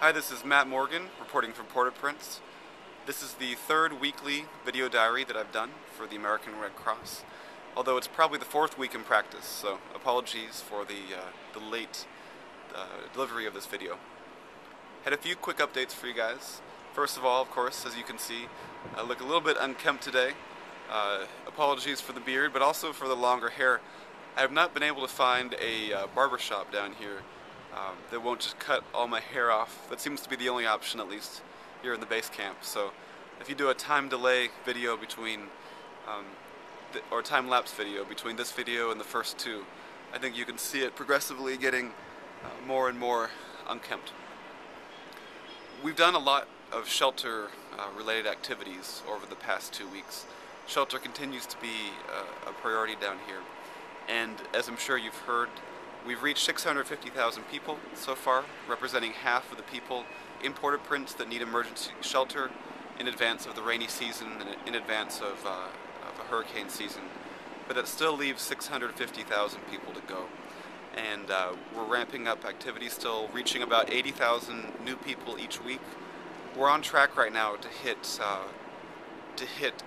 Hi, this is Matt Morgan reporting from Port-au-Prince. This is the third weekly video diary that I've done for the American Red Cross, although it's probably the fourth week in practice, so apologies for the late delivery of this video. Had a few quick updates for you guys. First of all, of course, as you can see, I look a little bit unkempt today. Apologies for the beard, but also for the longer hair. I have not been able to find a barber shop down here that won't just cut all my hair off. That seems to be the only option, at least here in the base camp. So if you do a time delay video between, or time-lapse video between this video and the first two, I think you can see it progressively getting more and more unkempt. We've done a lot of shelter-related activities over the past 2 weeks. Shelter continues to be a priority down here, and as I'm sure you've heard, we've reached 650,000 people so far, representing half of the people in Port-au-Prince that need emergency shelter in advance of the rainy season and in advance of a hurricane season. But that still leaves 650,000 people to go. And we're ramping up activities still, reaching about 80,000 new people each week. We're on track right now to hit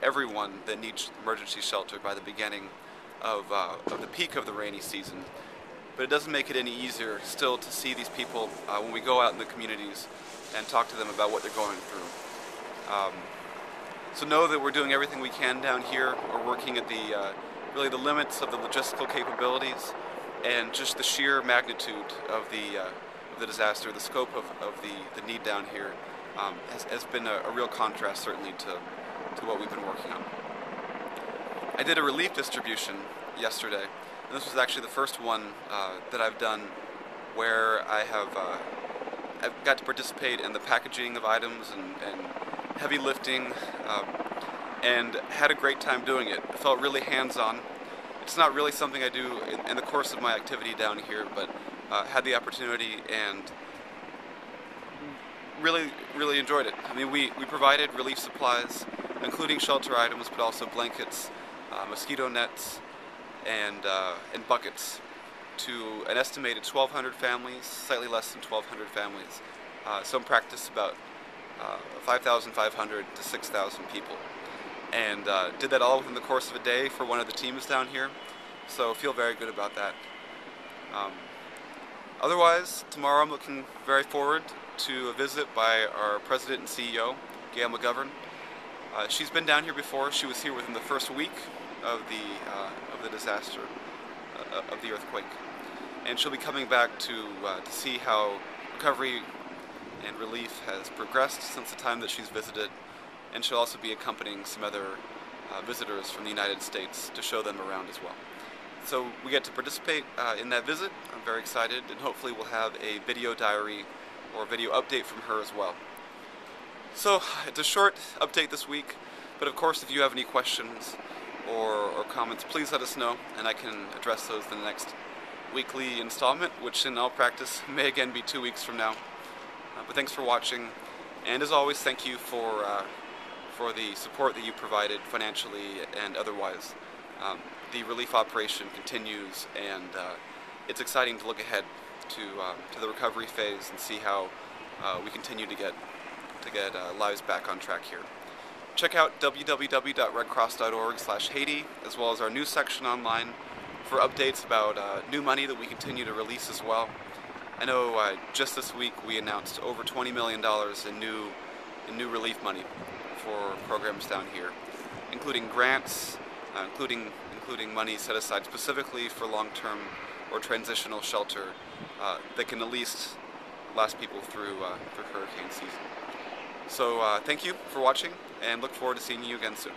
everyone that needs emergency shelter by the beginning of the peak of the rainy season. But it doesn't make it any easier still to see these people when we go out in the communities and talk to them about what they're going through. So know that we're doing everything we can down here. We're working at really the limits of the logistical capabilities and just the sheer magnitude of the disaster, the scope of the need down here has been a real contrast certainly to what we've been working on. I did a relief distribution yesterday. And this was actually the first one that I've done where I've got to participate in the packaging of items and heavy lifting, and had a great time doing it. It felt really hands-on. It's not really something I do in the course of my activity down here, but had the opportunity and really enjoyed it. I mean, we provided relief supplies, including shelter items, but also blankets, mosquito nets, and buckets to an estimated 1,200 families, slightly less than 1,200 families. So in practice about 5,500 to 6,000 people. And did that all within the course of a day for one of the teams down here. So feel very good about that. Otherwise, tomorrow I'm looking very forward to a visit by our President and CEO, Gail McGovern. She's been down here before. She was here within the first week of the disaster, of the earthquake, and she'll be coming back to see how recovery and relief has progressed since the time that she's visited, and she'll also be accompanying some other visitors from the United States to show them around as well. So we get to participate in that visit. I'm very excited, and hopefully we'll have a video diary or video update from her as well. So it's a short update this week, but of course if you have any questions or comments, please let us know, and I can address those in the next weekly installment, which in all practice may again be 2 weeks from now. But thanks for watching, and as always, thank you for the support that you provided financially and otherwise. The relief operation continues, and it's exciting to look ahead to the recovery phase and see how we continue to get lives back on track here. Check out www.redcross.org/Haiti, as well as our news section online for updates about new money that we continue to release as well. I know just this week we announced over $20 million in new relief money for programs down here, including grants, including money set aside specifically for long-term or transitional shelter that can at least last people through hurricane season. So thank you for watching, and look forward to seeing you again soon.